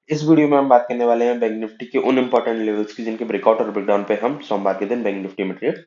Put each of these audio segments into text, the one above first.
इस वीडियो में हम बात करने वाले हैं बैंक निफ्टी के उन इंपॉर्टेंट लेवल्स की जिनके ब्रेकआउट और ब्रेकडाउन पे हम सोमवार के दिन बैंक निफ्टी में ट्रेड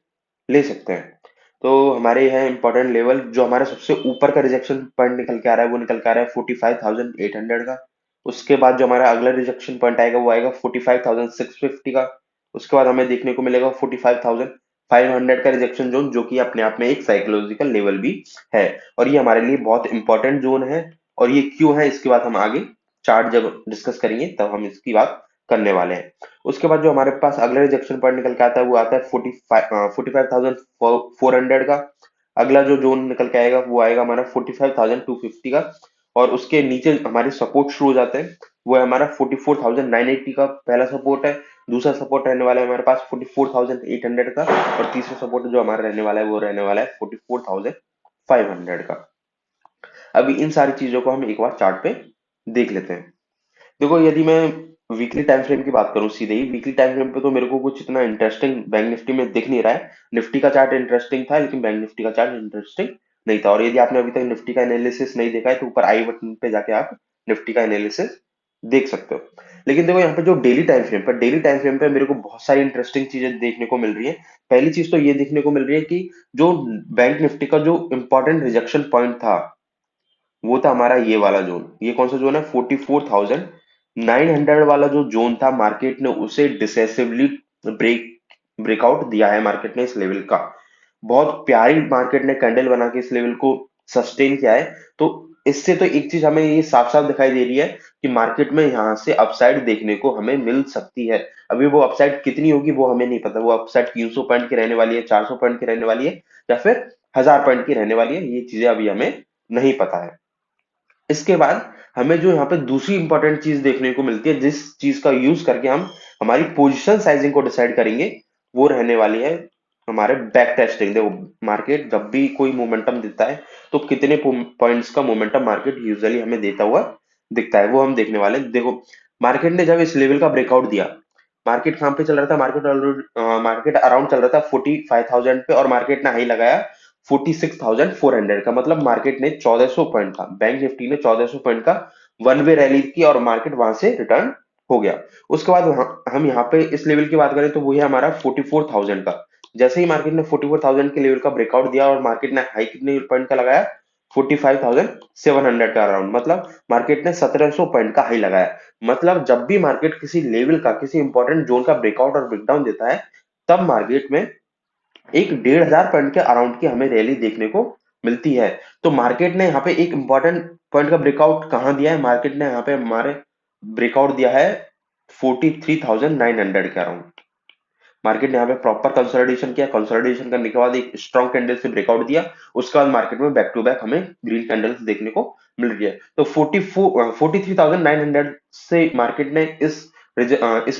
ले सकते हैं। तो हमारे यहाँ इंपॉर्टेंट लेवल जो हमारे सबसे ऊपर का रिजेक्शन पॉइंट निकल के आ रहा है वो निकल के आ रहा है 45,800 का। उसके बाद जो हमारा अगला रिजेक्शन पॉइंट आएगा वो आएगा 45,650 का। उसके बाद हमें देखने को मिलेगा 45,500 का रिजेक्शन जोन, जो कि अपने आप में एक साइकोलॉजिकल लेवल भी है और ये हमारे लिए बहुत इंपॉर्टेंट जोन है। और ये क्यों है इसके बाद हम आगे चार्ट जब डिस्कस करेंगे तब हम इसकी बात करने वाले हैं। उसके बाद जो हमारे पास अगला रिजेक्शन पॉइंट निकल के आता है वो आता है 45,400 का। अगला जो जोन निकल के आएगा वो आएगा हमारा 45,250 का। और उसके नीचे हमारे सपोर्ट शुरू हो जाते हैं। वो है हमारा 44,980 का पहला सपोर्ट है। दूसरा सपोर्ट रहने वाला है हमारे पास 44,800 का। और तीसरा सपोर्ट जो हमारा रहने वाला है वो रहने वाला है 44,500 का। अभी इन सारी चीजों को हम एक बार चार्ट पे देख लेते हैं। देखो, यदि मैं वीकली टाइम फ्रेम की बात करूं, सीधे ही वीकली टाइम फ्रेम पे तो मेरे को कुछ इतना इंटरेस्टिंग बैंक निफ्टी में दिख नहीं रहा है। निफ्टी का चार्ट इंटरेस्टिंग था लेकिन बैंक निफ्टी का चार्ट इंटरेस्टिंग नहीं था। और यदि आपने अभी तक निफ्टी का एनालिसिस नहीं देखा है तो ऊपर आई बटन पे जाके आप निफ्टी का एनालिसिस देख सकते हो। लेकिन देखो, यहाँ पे जो डेली टाइम फ्रेम पे मेरे को बहुत सारी इंटरेस्टिंग चीजें देखने को मिल रही है। पहली चीज तो ये देखने को मिल रही है कि जो बैंक निफ्टी का जो इंपॉर्टेंट रिजेक्शन पॉइंट था वो था हमारा ये वाला जोन। ये कौन सा जोन है? 44,900 वाला जो जोन था, मार्केट ने उसे डिसेसिवली ब्रेक ब्रेकआउट दिया है मार्केट ने इस लेवल का। बहुत प्यारी मार्केट ने कैंडल बना के इस लेवल को सस्टेन किया है। तो इससे तो एक चीज हमें ये साफ साफ दिखाई दे रही है कि मार्केट में यहाँ से अपसाइड देखने को हमें मिल सकती है। अभी वो अपसाइड कितनी होगी वो हमें नहीं पता। वो अपसाइड 300 पॉइंट की रहने वाली है, 400 पॉइंट की रहने वाली है, या फिर 1000 पॉइंट की रहने वाली है, ये चीजें अभी हमें नहीं पता है। इसके बाद हमें जो यहाँ पे दूसरी इंपॉर्टेंट चीज देखने को मिलती है, जिस चीज का यूज करके हम हमारी पोजीशन साइजिंग को डिसाइड करेंगे, वो रहने वाली है हमारे बैक टेस्टिंग। देखो, मार्केट जब भी कोई मोमेंटम देता है तो कितने पॉइंट्स का मोमेंटम मार्केट यूजुअली हमें देता हुआ दिखता है वो हम देखने वाले हैं। देखो, मार्केट ने जब इस लेवल का ब्रेकआउट दिया, मार्केट कहाँ पे चल रहा था? मार्केट अराउंड चल रहा था 45,000 पे और मार्केट ने हाई लगाया 46,400 का। मतलब मार्केट ने 1400 पॉइंट का, बैंक निफ्टी ने 1400 पॉइंट का वन वे रैली की और मार्केट वहां से रिटर्न हो गया। उसके बाद हम यहाँ पे इस लेवल की बात करें तो वो है हमारा 44,000 का। जैसे ही मार्केट ने 44,000 के लेवल का ब्रेकआउट दिया और मार्केट ने हाई कितने पॉइंट का लगाया? 45,700 का अराउंड। मतलब मार्केट ने 1700 पॉइंट का हाई लगाया। मतलब जब भी मार्केट किसी लेवल का, किसी इंपॉर्टेंट जोन का ब्रेकआउट और ब्रेकडाउन देता है, तब मार्केट में एक 1,500 पॉइंट के अराउंड की हमें रैली देखने को मिलती है। तो मार्केट ने यहाँ पे एक इंपॉर्टेंट पॉइंट का ब्रेकआउट कहाँ दिया है? मार्केट ने यहाँ पे हमारे ब्रेकआउट दिया है 43,900 के अराउंड। मार्केट ने यहाँ पे प्रॉपर कंसोलिडेशन किया। कंसोलिडेशन करने के बाद एक स्ट्रॉन्ग कैंडल से ब्रेकआउट दिया। उसके बाद मार्केट में बैक टू बैक हमें ग्रीन कैंडल्स देखने को मिल रही है। तो 43,900 से मार्केट ने इस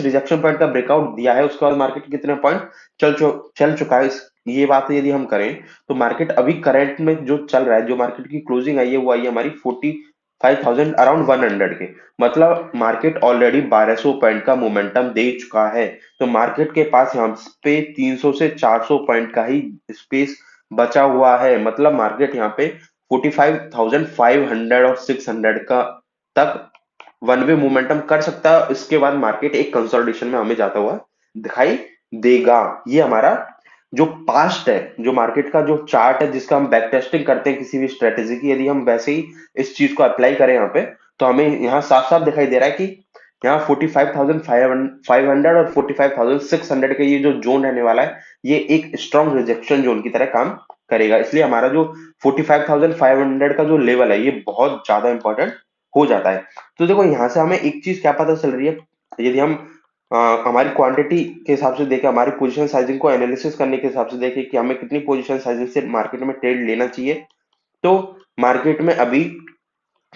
रिजेक्शन पॉइंट का ब्रेकआउट दिया है। उसके बाद मार्केट कितने पॉइंट चल चुका है, ये बात यदि हम करें तो मार्केट अभी करंट में जो चल रहा है, जो मार्केट की क्लोजिंग आई है वो आई है हमारी 45,000 अराउंड 100 के। मतलब मार्केट ऑलरेडी 1200 पॉइंट का मोमेंटम दे चुका है। तो मार्केट के पास यहाँ पे 300 से 400 पॉइंट का ही स्पेस बचा हुआ है। मतलब मार्केट यहाँ पे 45,500 और 600 का तक वन वे मोमेंटम कर सकता है। इसके बाद मार्केट एक कंसोलिडेशन में हमें जाता हुआ दिखाई देगा। ये हमारा जो पास्ट है, जो मार्केट का जो चार्ट है जिसका हम बैक टेस्टिंग करते हैं किसी भी स्ट्रेटेजी की, यदि हम वैसे ही इस चीज को अप्लाई करें यहाँ पे, तो हमें यहाँ साफ साफ दिखाई दे रहा है कि यहाँ 45,500 और 45,600 का ये जो जोन रहने वाला है, ये एक स्ट्रॉन्ग रिजेक्शन जोन की तरह काम करेगा। इसलिए हमारा जो 45,500 का जो लेवल है ये बहुत ज्यादा इंपॉर्टेंट हो जाता है। तो देखो, यहाँ से हमें एक चीज क्या पता चल रही है, यदि हम हमारी क्वांटिटी के हिसाब से देखें, हमारी पोजीशन साइजिंग को एनालिसिस करने के हिसाब से देखें कि हमें कितनी पोजीशन साइजिंग से मार्केट में ट्रेड लेना चाहिए, तो मार्केट में अभी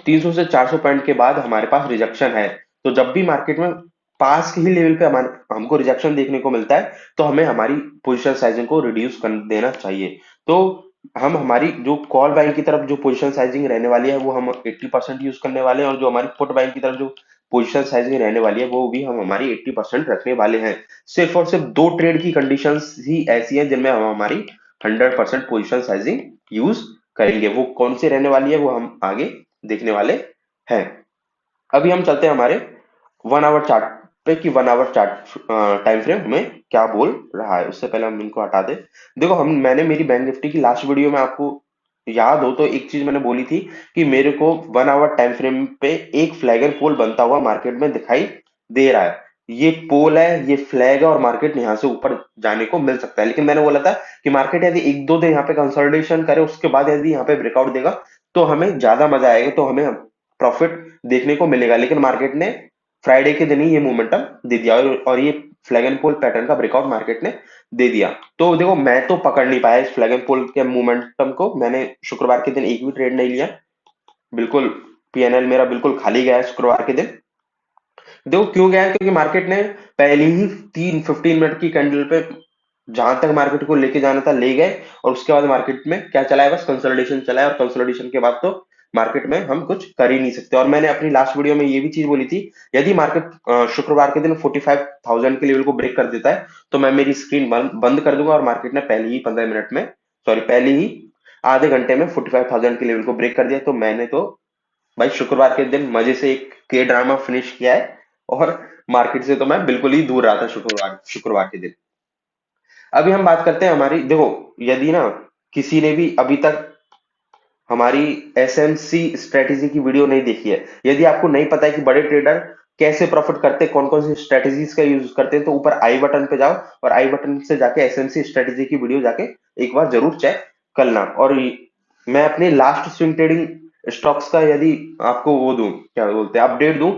300 से 400 पॉइंट के बाद हमारे पास रिजेक्शन है। तो जब भी मार्केट में पास के ही लेवल पे हमारे हमको रिजेक्शन देखने को मिलता है तो हमें हमारी पोजीशन साइजिंग को रिड्यूस कर देना चाहिए। तो हम हमारी जो कॉल बाइंग की तरफ जो पोजीशन साइजिंग रहने वाली है वो हम 80% यूज करने वाले हैं, और जो हमारी पुट बाइंग की तरफ जो पोजीशन साइजिंग रहने वाली है वो भी हम हमारी 80% रखने वाले हैं। सिर्फ और सिर्फ दो ट्रेड की कंडीशंस ही ऐसी हैं जिनमें हम हमारी 100% पोजीशन साइजिंग यूज करेंगे। वो कौन सी रहने वाली है वो हम आगे देखने वाले हैं। अभी हम चलते हैं हमारे वन आवर चार्ट पे कि one hour chart time frame हमें क्या बोल रहा है। उससे पहले हम इनको हटा दे। देखो हम मैंने मेरी बैंक निफ्टी की लास्ट वीडियो में आपको याद हो तो एक चीज मैंने बोली थी कि मेरे को वन आवर टाइम फ्रेम पे एक फ्लैग एंड पोल बनता हुआ मार्केट में दिखाई दे रहा है। ये पोल है, ये फ्लैग है, और मार्केट यहाँ से ऊपर जाने को मिल सकता है। लेकिन मैंने बोला था कि मार्केट यदि एक दो दिन यहाँ पे कंसोलिडेशन करे, उसके बाद यदि यहाँ पे ब्रेकआउट देगा तो हमें ज्यादा मजा आएगा, तो हमें प्रॉफिट देखने को मिलेगा। लेकिन मार्केट ने फ्राइडे के दिन ही ये मोमेंटम दे दिया, और ये फ्लैग एंड पोल पैटर्न का ब्रेकआउट मार्केट ने दे दिया। तो देखो मैं तो पकड़ नहीं पाया इस फ्लैग एंड पोल के मोमेंटम को। मैंने शुक्रवार के दिन एक भी ट्रेड नहीं लिया, बिल्कुल पीएनएल मेरा बिल्कुल खाली गया है शुक्रवार के दिन। देखो क्यों गया है, क्योंकि मार्केट ने पहले ही 15 मिनट की कैंडल पे जहां तक मार्केट को लेके जाना था ले गए, और उसके बाद मार्केट में क्या चला है, बस कंसोलिडेशन चला है, और कंसोलिडेशन के बाद तो मार्केट में हम कुछ कर ही नहीं सकते। और मैंने अपनी लास्ट वीडियो में ये भी चीज बोली थी, यदि मार्केट शुक्रवार के दिन 45,000 के लेवल को ब्रेक कर देता है तो मैं मेरी स्क्रीन बंद कर दूंगा। और मार्केट ने पहले ही 15 मिनट में, सॉरी पहले ही आधे घंटे में 45,000 के लेवल को ब्रेक कर दिया। तो मैंने तो भाई शुक्रवार के दिन मजे से एक के ड्रामा फिनिश किया है, और मार्केट से तो मैं बिल्कुल ही दूर रहा था शुक्रवार शुक्रवार के दिन। अभी हम बात करते हैं हमारी, देखो यदि ना किसी ने भी अभी तक हमारी एसएमसी स्ट्रेटेजी की वीडियो नहीं देखी है, यदि आपको नहीं पता है कि बड़े ट्रेडर कैसे प्रॉफिट करते हैं, कौन कौन सी स्ट्रेटेजीज का यूज करते हैं, तो ऊपर आई बटन पे जाओ और आई बटन से जाके एसएमसी स्ट्रेटेजी की वीडियो जाके एक बार जरूर चेक करना। और मैं अपने लास्ट स्विंग ट्रेडिंग स्टॉक्स का यदि आपको वो दूं, क्या बोलते हैं, अपडेट दूं,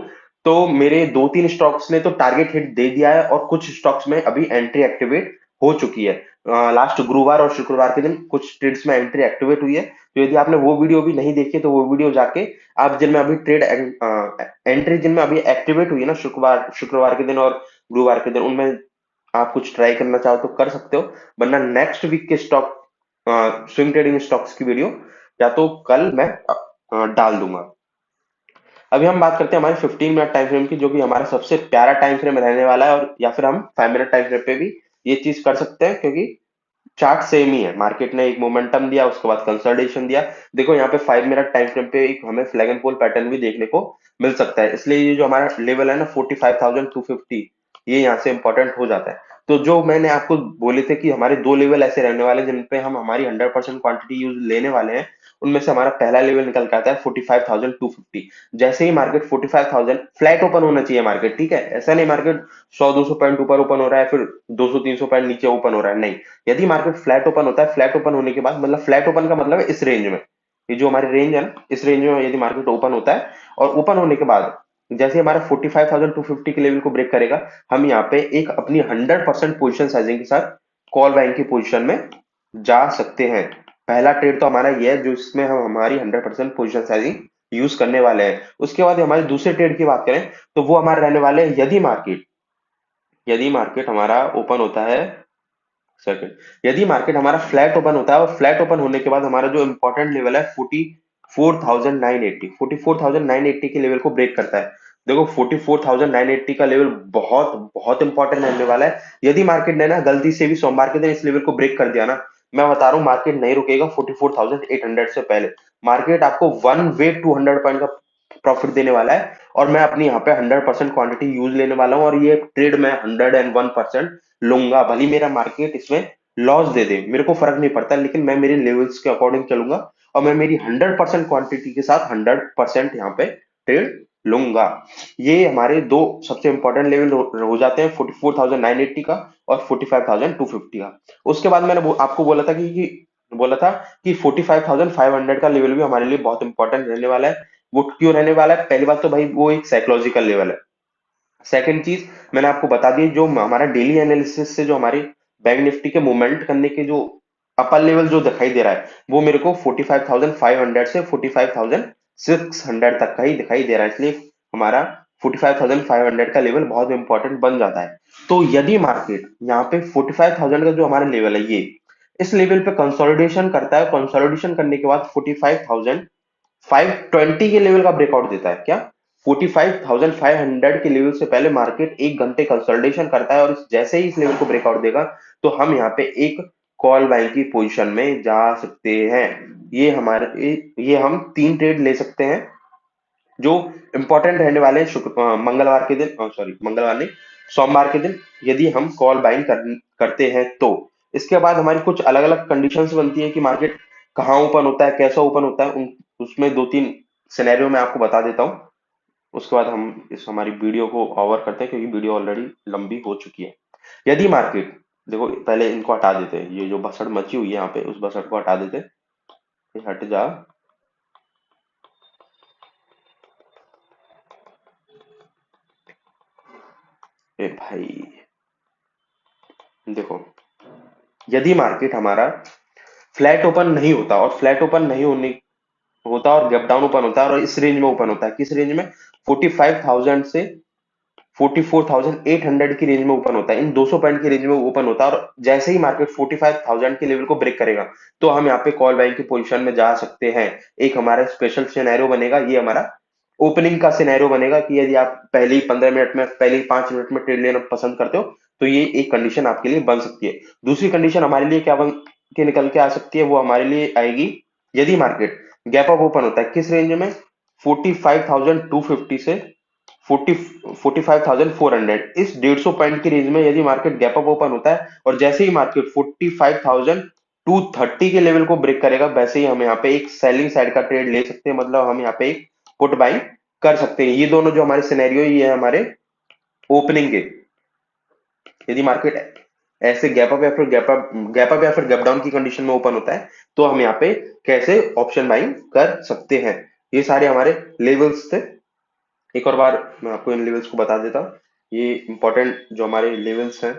तो मेरे दो तीन स्टॉक्स ने तो टारगेट हिट दे दिया है, और कुछ स्टॉक्स में अभी एंट्री एक्टिवेट हो चुकी है। लास्ट गुरुवार और शुक्रवार के दिन कुछ ट्रेड्स में एंट्री एक्टिवेट हुई है। तो यदि आपने वो वीडियो भी नहीं देखी तो वो वीडियो जाके आप, जिनमें अभी ट्रेड एंट्री जिनमें अभी एक्टिवेट हुई है ना शुक्रवार शुक्रवार के दिन और गुरुवार के दिन, उनमें आप कुछ ट्राई करना चाहो तो कर सकते हो। वरना नेक्स्ट वीक के स्टॉक स्विंग ट्रेडिंग स्टॉक्स की वीडियो या तो कल मैं डाल दूंगा। अभी हम बात करते हैं हमारे 15 मिनट टाइम फ्रेम की, जो कि हमारा सबसे प्यारा टाइम फ्रेम रहने वाला है। और या फिर हम 5 मिनट टाइम फ्रेम पे भी ये चीज कर सकते हैं, क्योंकि चार्ट सेम ही है। मार्केट ने एक मोमेंटम दिया, उसके बाद कंसोलिडेशन दिया। देखो यहाँ पे 5 मिनट टाइम फ्रेम पे एक हमें फ्लैग एंड पोल पैटर्न भी देखने को मिल सकता है। इसलिए ये जो हमारा लेवल है ना 45,250, ये यहाँ से इंपॉर्टेंट हो जाता है। तो जो मैंने आपको बोले थे कि हमारे दो लेवल ऐसे रहने वाले हैं जिन पे हम हमारी 100% क्वांटिटी यूज लेने वाले हैं, उनमें से हमारा पहला लेवल निकल के आता है 45,250। जैसे ही मार्केट 45,000 फ्लैट ओपन होना चाहिए मार्केट, ठीक है, ऐसा नहीं मार्केट 100-200 पॉइंट ऊपर ओपन हो रहा है फिर 200-300 पॉइंट नीचे ओपन हो रहा है, नहीं। यदि मार्केट फ्लैट ओपन होता है, फ्लैट ओपन होने के बाद, मतलब फ्लैट ओपन का मतलब है इस रेंज में, ये जो हमारी रेंज है ना, इस रेंज में यदि मार्केट ओपन होता है, और ओपन होने के बाद जैसे हमारा 45,250 के लेवल को ब्रेक करेगा, हम यहाँ पे एक अपनी 100% पोजिशन साइजिंग के साथ कॉल बाइंग की पोजिशन में जा सकते हैं। पहला ट्रेड तो हमारा ये है जो इसमें हम हमारी 100% पोजिशन साइजिंग यूज करने वाले हैं। उसके बाद हमारे दूसरे ट्रेड की बात करें तो वो हमारे रहने वाले हैं, यदि मार्केट हमारा ओपन होता है, सेकंड, यदि मार्केट हमारा फ्लैट ओपन होता है, और फ्लैट ओपन होने के बाद हमारा जो इंपॉर्टेंट लेवल है 44,980 के लेवल को ब्रेक करता है। देखो 44,980 का लेवल बहुत बहुत इंपॉर्टेंट रहने वाला है। यदि मार्केट ने ना गलती से भी सोमवार के दिन इस लेवल को ब्रेक कर दिया ना, मैं बता रहा हूँ मार्केट नहीं रुकेगा 44,800 से पहले। मार्केट आपको वन वे 200 पॉइंट का प्रॉफिट देने वाला है, और मैं अपनी यहाँ पे 100% क्वांटिटी यूज लेने वाला हूँ, और ये ट्रेड मैं 101% लूंगा। भली मेरा मार्केट इसमें लॉस दे दे, मेरे को फर्क नहीं पड़ता, लेकिन मैं मेरे लेवल्स के अकॉर्डिंग चलूंगा, और मैं मेरी 100% क्वांटिटी के साथ 100% यहाँ पे ट्रेड लूंगा। ये हमारे दो सबसे इंपॉर्टेंट लेवल हो जाते हैं, 44,980 का और 45,250 का। उसके बाद मैंने आपको बोला था कि 45,500 का लेवल भी हमारे लिए बहुत इंपॉर्टेंट रहने वाला है। वो क्यों रहने वाला है, पहली बात तो भाई वो एक साइकोलॉजिकल लेवल है। सेकंड चीज मैंने आपको बता दी, जो हमारा डेली एनालिसिस से जो हमारी बैंक निफ्टी के मूवमेंट करने के जो अपर लेवल जो दिखाई दे रहा है, वो मेरे को 45,500 से 45,600 तक का ही दिखाई दे रहा है। इसलिए हमारा 45,500 का लेवल बहुत इंपॉर्टेंट बन जाता है। तो यदि मार्केट यहाँ पे 45,000 का जो हमारा लेवल है, ये इस लेवल पे कंसोलिडेशन करता है, कंसोलिडेशन करने के बाद 45,520 के लेवल का ब्रेकआउट देता है, क्या 45,500 के लेवल से पहले मार्केट एक घंटे कंसोलिडेशन करता है, और जैसे ही इस लेवल को ब्रेकआउट देगा तो हम यहाँ पे एक कॉल बाइंग की पोजीशन में जा सकते हैं। ये हम तीन ट्रेड ले सकते हैं। जो इंपॉर्टेंट रहने वाले हैं मंगलवार के दिन, सॉरी मंगलवार नहीं, सोमवार के दिन, यदि हम कॉल बाइंग करते हैं तो इसके बाद हमारी कुछ अलग अलग कंडीशंस बनती है कि मार्केट कहाँ ओपन होता है, कैसा ओपन होता है, उसमें दो तीन सिनेरियो मैं आपको बता देता हूँ। उसके बाद हम इस हमारी वीडियो को ओवर करते हैं क्योंकि वीडियो ऑलरेडी लंबी हो चुकी है। यदि मार्केट, देखो पहले इनको हटा देते हैं, ये जो भसड़ मची हुई है यहाँ पे उस भसड़ को हटा देते हैं। ये हट जा। ए भाई, देखो यदि मार्केट हमारा फ्लैट ओपन नहीं होता, और फ्लैट ओपन नहीं होने होता और गैप डाउन ओपन होता है और इस रेंज में ओपन होता है, किस रेंज में, 45,000 से 44,800 की रेंज में ओपन होता है, इन 200 पॉइंट की रेंज में ओपन होता है, और जैसे ही मार्केट 45,000 के लेवल को ब्रेक करेगा तो हम यहाँ पे कॉल बाइंग की पोजीशन में जा सकते हैं। एक हमारा स्पेशल सिनेरियो बनेगा, ये हमारा ओपनिंग का सिनेरियो बनेगा कि यदि आप पहले ही 15 मिनट में, पहले ही 5 मिनट में ट्रेड लेना पसंद करते हो तो ये एक कंडीशन आपके लिए बन सकती है। दूसरी कंडीशन हमारे लिए क्या बन के निकल के आ सकती है, वो हमारे लिए आएगी यदि मार्केट गैप अप ओपन होता है, किस रेंज में, 45,250 से 45,400, इस 150 पॉइंट की रेंज में यदि मार्केट गैप अप ओपन होता है और जैसे ही मार्केट 45,230 के लेवल को ब्रेक करेगा वैसे ही हम यहाँ पे एक सेलिंग साइड का ट्रेड ले सकते हैं, मतलब हम यहाँ पे एक पुट बाइंग कर सकते हैं। ये दोनों जो हमारे सिनेरियो, ये है हमारे ओपनिंग के। यदि मार्केट ऐसे गैप अप या फिर गैप डाउन की कंडीशन में ओपन होता है तो हम यहाँ पे कैसे ऑप्शन बाइंग कर सकते हैं। ये सारे हमारे लेवल्स थे। एक और बार मैं आपको इन लेवल्स को बता देता हूँ। ये इंपॉर्टेंट जो हमारे लेवल्स हैं,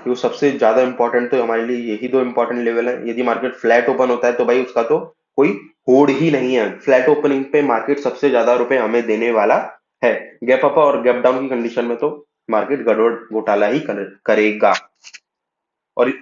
वो सबसे ज्यादा इंपॉर्टेंट तो हमारे लिए यही दो इंपॉर्टेंट लेवल है। यदि मार्केट फ्लैट ओपन होता है तो भाई उसका तो कोई होड़ ही नहीं है, फ्लैट ओपनिंग पे मार्केट सबसे ज्यादा रुपए हमें देने वाला है। गैप अप और गैप डाउन की कंडीशन में तो मार्केट गड़बड़ घोटाला ही करेगा। और